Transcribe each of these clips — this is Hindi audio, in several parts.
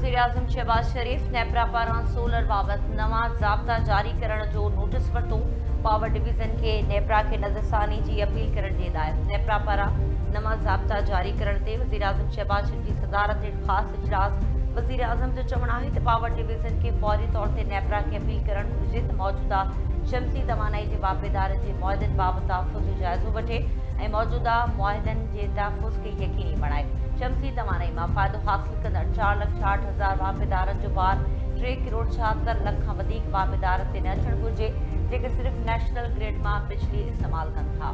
वज़ीर-ए-आज़म शहबाज शरीफ़ नेपरा पारां सोलर बाबति नवां ज़ाब्ता जारी करण जो नोटिस वरितो। पावर डिवीज़न खे नेपरा खे नज़रसानी जी अपील करण जी हिदायत। नेपरा पारां नवां ज़ाब्ता जारी करण ते वज़ीर-ए-आज़म शहबाज शरीफ़ जी सदारत हेठि ख़ासि इजलास। वज़ीर-ए-आज़म जो चवणु आहे त पावर डिवीज़न खे फौरी तौर ते नेपरा खे अपील करणु घुरिजे त मौजूदा शमसी तवानाई जे वापेदारनि जे मुआहदनि बाबति तहफ़्फ़ुज़ जो जाइज़ो वठे ऐं मौजूदा मुआहदनि जे तहफ़्फ़ुज़ खे यकीनी बणाए। शमसी तवानाई मां फ़ाइदो हासिल कंदड़ 4,60,000 वापेदारनि जो भार 3,76,00,000 खां वधीक वापेदारनि ते न अचणु घुरिजे जेके सिर्फ़ नेशनल ग्रिड मां बिजली इस्तेमालु कनि था।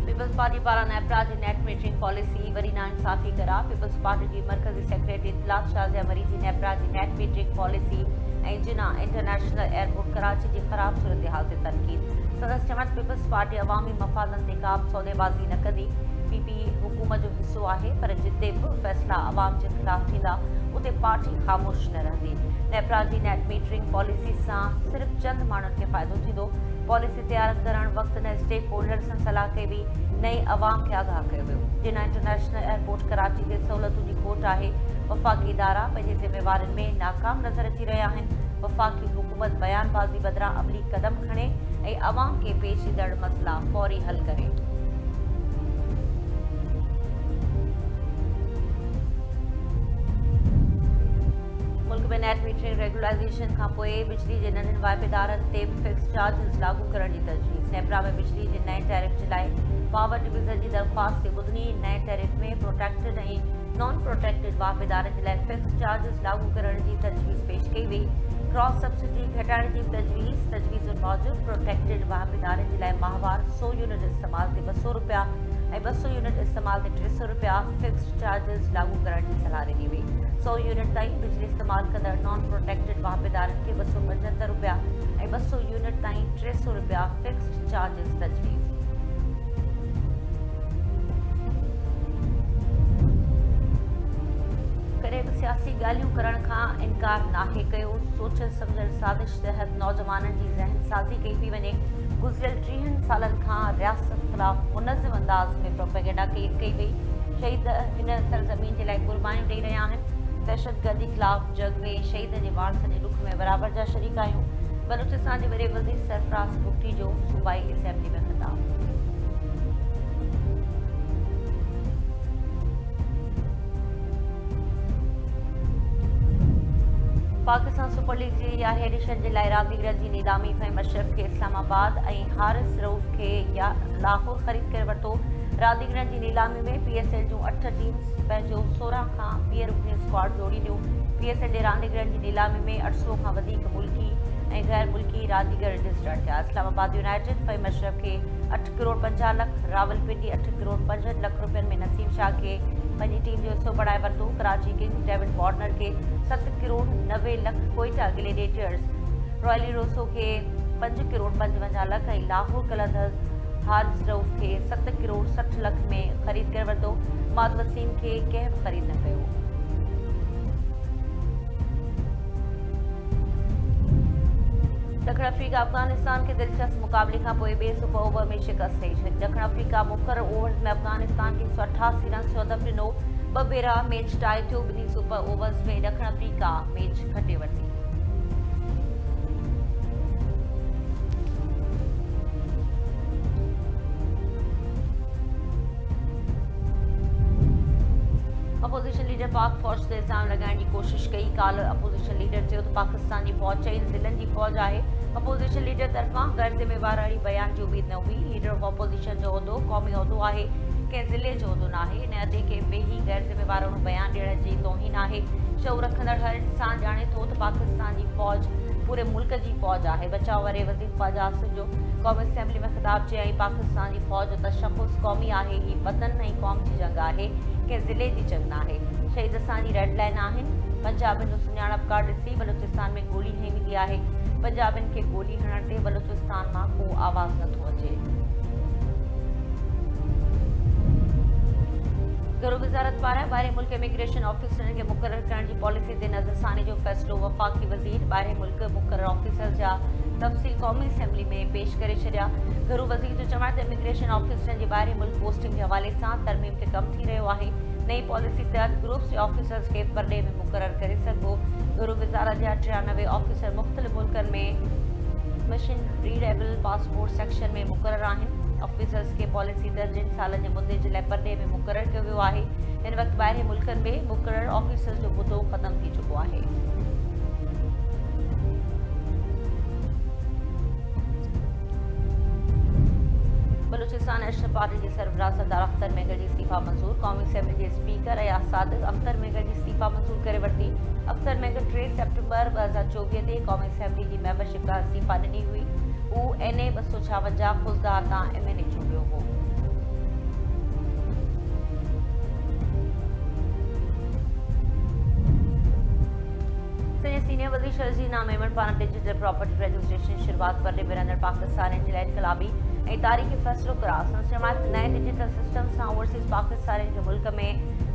पीपल्स पार्टी पारां नेपरा जी नेट मीटरिंग पॉलिसी वरी नाइंसाफ़ी करार। पीपल्स पार्टी जी मरकज़ी सेक्रेटरी इत्तलात शाज़िया मरी जी नेपरा जी नेट मीटरिंग पॉलिसी ऐं जिना इंटरनेशनल एयरपोर्ट कराची जी ख़राब सूरत हाल ते तनक़ीद। संदसि चवण पीपल्स पार्टी अवामी मफ़ादनि ते का बि सौदेबाज़ी न कंदी। पीपी हुकूमत जो हिस्सो आहे पर जिते बि फ़ैसिला अवाम जे ख़िलाफ़ थींदा उते पार्टी ख़ामोश न रहंदी। नेपरा जी नेट मीटरिंग पॉलिसी सां सिर्फ़ चंद माण्हुनि खे फ़ाइदो थींदो। पॉलिसी तैयार करण वक़्तु न स्टेक होल्डर्स सां सलाह कई वेई नई अवाम खे आगाह कयो वियो। जिना इंटरनेशनल एयरपोर्ट कराची ते सहूलियतुनि जी खोट आहे। वफ़ाक़ी इदारा पंहिंजे ज़िम्मेवारियुनि में नाकाम नज़र अची रहिया आहिनि। वफ़ाक़ी हुकूमत बयानबाज़ी बदिरां अमली क़दम खणे ऐं अवाम खे पेश ईंदड़ मसइला फ़ौरी हल करे। मुल्क में नेट मीटरिंग रेगुलाइज़ेशन खां पोइ बिजली जे नंढनि वाइपेदारनि ते बि फिक्स चार्जिस लागू करण जी तजवीज़। नेपरा में बिजली जे नए टैरिफ जे लाइ पावर डिवीज़न जी दरख़्वास्त ते ॿुधनी। नए टैरिफ में प्रोटेक्टेड ऐं नॉन प्रोटेक्टेड वाइपेदारनि जे लाइ फिक्स चार्जिस लागू करण जी तजवीज़ पेश कई वेई। क्रॉस सब्सिडी घटाइण जी तजवीज़ुनि मूजिबि प्रोटेक्टेड वाइपेदारनि जे लाइ माहवार 100 यूनिट इस्तेमाल ते ₹200 ऐं 200 यूनिट इस्तेमाल ते ₹300 फिक्स्ड चार्जिस लागू करण जी सलाह ॾिनी वेई। 100 यूनिट ताईं बिजली इस्तेमालु कंदड़ नॉन प्रोटेक्टेड वाइपेदारनि खे ₹275 ऐं 200 यूनिट ताईं ₹300 फिक्स्ड चार्जिस तजवीज़। कॾहिं बि सियासी ॻाल्हियूं करण खां इनकार नाहे कयो। सोचल समझल साज़िश तहत नौजवाननि जी ज़हन साज़ी कई पई वञे। गुज़िरियल 30 सालनि खां रियासत ख़िलाफ़ मुनज़्ज़म अंदाज़ में प्रोपेगेंडा कई वई। शहीद हिन सरज़मीन जे लाइ क़ुर्बानियूं ॾेई रहिया आहिनि। दहशतगर्दी ख़िलाफ़ जंग में शहीदनि जे वारसनि जे ॾुख में बराबरि जा शरीक आहियूं। बलूचिस्तान जे वॾे वज़ीर सरफराज़ बुगटी जो सूबाई असेंबली में ख़िताब। पाकिस्तान सुपर लीग जी 11 एडिशन जे लाइ रांदीगरनि जी नीलामी फ़हीम अशरफ खे इस्लामाबाद ऐं हारिस रऊफ़ खे लाहौर ख़रीद करे वरितो। रांदीगरनि जी नीलामी में PSL जूं 8 टीम्स पंहिंजो 16 खां 20 रुकनी स्क्वाड जोड़ी ॾियूं। PSL जे रांदीगरनि जी नीलामी में 800 खां वधीक मुल्की ऐं गैर मुल्की रांदीगर रजिस्टर्ड थिया। इस्लामाबाद यूनाइटेड फ़हीम अशरफ खे 8 करोड़ 50 लख, रावलपिंडी 8 करोड़ 65 लख रुपयनि में नसीम शाह खे पंहिंजी टीम जो हिसो बणाए वरितो। कराची किंग्स डेविड वार्नर खे 7 करोड़ 90 लख, कोयटा ग्लेडिएटर्स रॉयली रोसो खे 5 करोड़ 55 लख ऐं लाहौर कलंदर्स हारिस रऊफ़ खे 7 करोड़ 60 लख में ख़रीद करे वरितो। माद वसीम खे कंहिं बि ख़रीद न कयो। ॾखण अफ्रीका अफ़गानिस्तान खे दिलचस्प मुक़ाबले खां पोइ ॿिए सुपर ओवर में शिकस्त ॾेई छॾी। ॾखण अफ्रीका मुक़ररु ओवर्स में अफ़गानिस्तान खे 188 रन्स जो हदफ़ ॾिनो। 2 भेरा मैच टाई थियो। ॿिन्ही सुपर ओवर्स में ॾखण अफ्रीका मैच खटे वरिती। अपोज़िशन लीडर पाक फ़ौज ते इल्ज़ाम लॻाइण जी कोशिश कई। काल्ह अपोज़िशन लीडर चयो त पाकिस्तान जी फ़ौज 4 ज़िलनि जी फ़ौज आहे। अपोज़िशन लीडर तरफ़ां गैर ज़िम्मेवारी बयान जी उमेद न हुई। लीडर ऑफ अपोज़िशन जो उहिदो क़ौमी उहिदो आहे, कंहिं ज़िले जो उहिदो न आहे। इन अदे खे वेही गैर ज़िम्मेवाराणो बयान ॾियण जी तौहीन आहे। शऊर रखंदड़ हर इंसान ॼाणे थो त पाकिस्तान जी फ़ौज पूरे मुल्क जी फ़ौज आहे। बचाव वारे वज़ीर ख़्वाजा आसिफ जो क़ौमी असेंबली में ख़िताब चयाईं पाकिस्तान जी फ़ौज जो तशख़ुस क़ौमी आहे। ही वतन ऐं क़ौम जी जंग आहे, कंहिं ज़िले जी जंग न आहे। शहीद असांजी रेड लाइन आहिनि। पंजाबियुनि जो सुञाणप कार्ड ॾिसी बलूचिस्तान में गोली हणी वेंदी आहे। पंजाबियुनि खे गोली हणण ते बलूचिस्तान मां को आवाज़ नथो अचे। घरू वज़ारत पारां ॿाहिरे मुल्क इमिग्रेशन ऑफिसरनि खे मुक़ररु करण जी पॉलिसी ते नज़रसानी जो फ़ैसिलो। वफ़ाक़ी वज़ीर ॿाहिरे मुल्क मुक़ररु ऑफिसर जा तफ़सील क़ौमी असेंबली में पेश करे छॾिया। घरू वज़ीर जो चवण त इमिग्रेशन ऑफिसरनि जे ॿाहिरि मुल्क पोस्टिंग जे हवाले सां तरमीम ते कमु थी रहियो आहे। नई पॉलिसी तहत ग्रुप्स जे ऑफिसर्स खे परॾे में मुक़ररु करे सघिबो। घरू वज़ारत जा 93 ऑफिसर मुख़्तलिफ़ मुल्कनि में मिशन रीडेबल पासपोर्ट सेक्शन में मुक़ररु आहिनि। ऑफिसर्स खे पॉलिसी तहत 3 सालनि जे मुदे जे लाइ परॾे में मुक़ररु कयो वियो आहे। हिन वक़्तु ॿाहिरि मुल्कनि में मुक़ररु ऑफिसर्स जो मुदो ख़तमु थी चुको आहे। बलूचिस्तान नेशनल पार्टी के सरबराह सरदार अख्तर मेगर की इस्तीफ़ा मंजूर। क़ौमी असेंबली के स्पीकर अयाज सादिक अख्तर मेगर की इस्तीफ़ा मंजूर करे वरिती। अख्तर मेगर 3 सेप्टेंबर 2024 ते क़ौमी असेंबली की मेंबरशिप का इस्तीफ़ा ॾिनी हुई। हू NA 256 खुसदार तां MNA चूंडियो हो। सीनियर वज़ीर शर्जील नामेमन पारां डिजिटल प्रॉपर्टी रजिस्ट्रेशन शुरूआत परॾे में रहंदड़ पाकिस्तानियुनि जे लाइ इनक़लाबी ऐं तारीख़ी फ़ैसिलो करार। संस्जमात नए डिजिटल सिस्टम सां ओवरसीज़ पाकिस्तानियुनि खे मुल्क में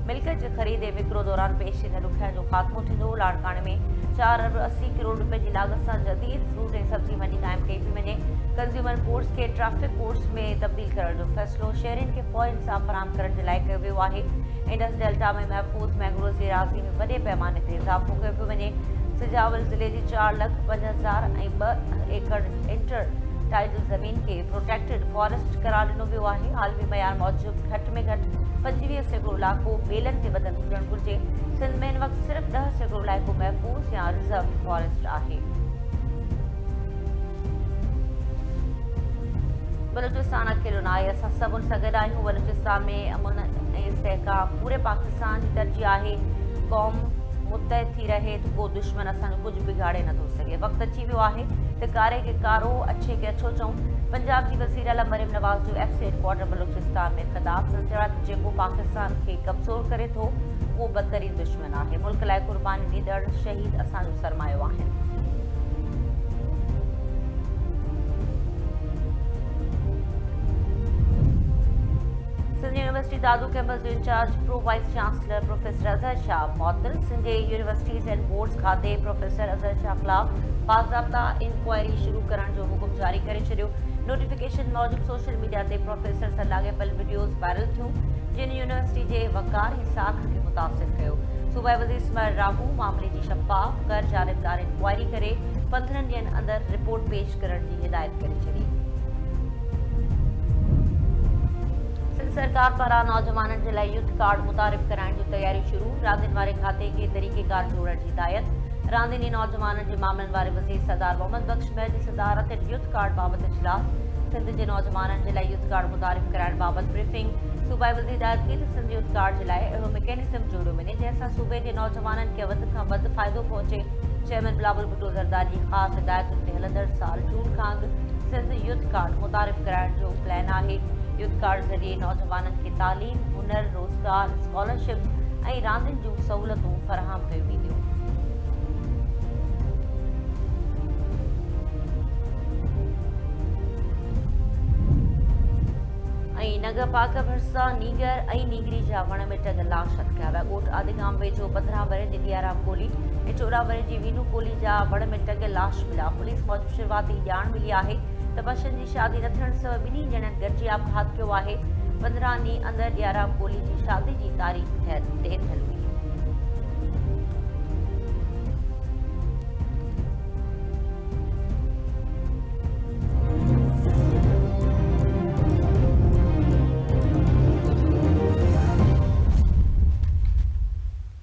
मिल्कियत जी ख़रीद ऐं विकिरो दौरान पेश थींदड़ ॾुखियाईनि जो ख़ात्मो थींदो। लाड़काणे में 4 अरब 80 करोड़ रुपए जी लाॻत सां जदीद फ्रूट ऐं सब्ज़ी मंडी क़ाइमु कई पई वञे। कंज़्यूमर कोर्ट्स खे ट्रैफिक कोर्ट्स में तब्दील करण जो फ़ैसिलो शहरियुनि खे फ़ौरी इंसाफ़ फ़राहम करण जे लाइ कयो वियो आहे। इंडस डेल्टा में महफ़ूज़ मैंग्रोव जी राज़ी में वॾे पैमाने ते इज़ाफ़ो कयो पियो वञे। सिजावल ज़िले जी 4,05,002 एकड़ इंटर टाइडल ज़मीन के प्रोटेक्टेड फॉरेस्ट करार ॾिनो वियो आहे। आलमी मयार मूजिबि घटि में घटि 25% इलाइक़ो ॿेलनि ते ॿधलु हुजणु घुरिजे। सिंध में हिन वक़्तु सिर्फ़ 10% इलाइक़ो महफ़ूज़ या रिज़र्व फॉरेस्ट आहे। बलूचिस्तान अकेलो न आहे, असां सभु सां गॾु आहियूं। बलूचिस्तान में अमन ऐं इस्तेहकाम पूरे पाकिस्तान जी तरजीह आहे। क़ौम मुतहद थी रहे तो को दुश्मन असांजो कुझु बिगाड़े नथो सघे। वक़्तु अची वियो आहे त कारे खे कारो अछे खे अछो चऊं। पंजाब जी वज़ीर आला मरियम नवाज़ जो FC हेडक्वार्टर बलूचिस्तान में ख़िताब। संसद जेको पाकिस्तान खे कमज़ोर करे थो उहो बदतरीन दुश्मन आहे। मुल्क लाइ क़ुर्बानी ॾींदड़ शहीद असांजो सरमायो आहिनि। सिंध यूनिवर्सिटी दादू कैंपस जो incharge pro vice chancellor professor Azhar Shah मुअत्तल। सिंध यूनिवर्सिटीज़ एंड बोर्ड्स खाते प्रोफेसर अज़हर शाह ख़िलाफ़ बाज़ाब्ता इंक्वायरी शुरू करण जो हुकुम जारी करे छॾियो। नोटिफिकेशन मूजिबि सोशल मीडिया ते प्रोफेसर सां लाॻापियल वीडियोज़ वायरल थियूं जिन यूनिवर्सिटी जे वक़ार ऐं साख खे मुतासिर कयो। सूबाई वज़ीर इस्माइल राहू मामले जी शफ़ाफ़ गैर जानिबदार इंक्वायरी करे 15 ॾींहंनि अंदरि रिपोर्ट पेश करण जी हिदायत करे छॾी। सरकार पारां नौजवाननि जे लाइ यूथ कार्ड मुतारिफ़ कराइण जी तयारी शुरू। रांदियुनि वारे खाते खे तरीक़ेकार जोड़ण जी हिदायत। रांदियुनि नौजवाननि जे मामलनि वारे वज़ीर सरदार मोहम्मद बख्श महर जी सदारत यूथ कार्ड बाबति इजलास। सिंध जे नौजवाननि जे लाइ यूथ कार्ड मुतारिफ़ कराइण बाबति ब्रीफिंग। सूबाई वज़ीर हिदायत कई त सिंध यूथ कार्ड जे लाइ अहिड़ो मैकेनिज़म जोड़ियो वञे जंहिंसां सूबे जे नौजवाननि खे वधि खां वधि फ़ाइदो पहुचे। चेयरमैन बिलावल भुट्टो ज़रदारी जी ख़ासि हिदायतुनि ते हलंदड़ साल जून खां अॻु सिंध यूथ कार्ड मुतारिफ़ कराइण जो प्लान आहे। यूथ कार्ड ज़रिए नौजवाननि खे तालीम, हुनर, रोज़गार, स्कॉलरशिप ऐं रांदियुनि जूं सहूलियतूं फ़राहम कयूं वेंदियूं। नगर पाक भरिसां नीगर ऐं नीगरी जा वण में टंग लाश अटकिया विया। ॻोठ आदिगाम वेझो 15 वरे जी दियाराम कोली ऐं 14 वरे जी वीनू कोली जा वण में टंग लाश मिलिया। पुलिस मूजिबि शुरूआती ॼाण मिली आहे त बशनि जी शादी न थियण सबबि ॿिन्ही ॼणनि गॾिजी आपघात कयो आहे। 15 ॾींहं अंदरि दियाराम कोली जी शादी जी तारीख़ तइ थियलु हुई।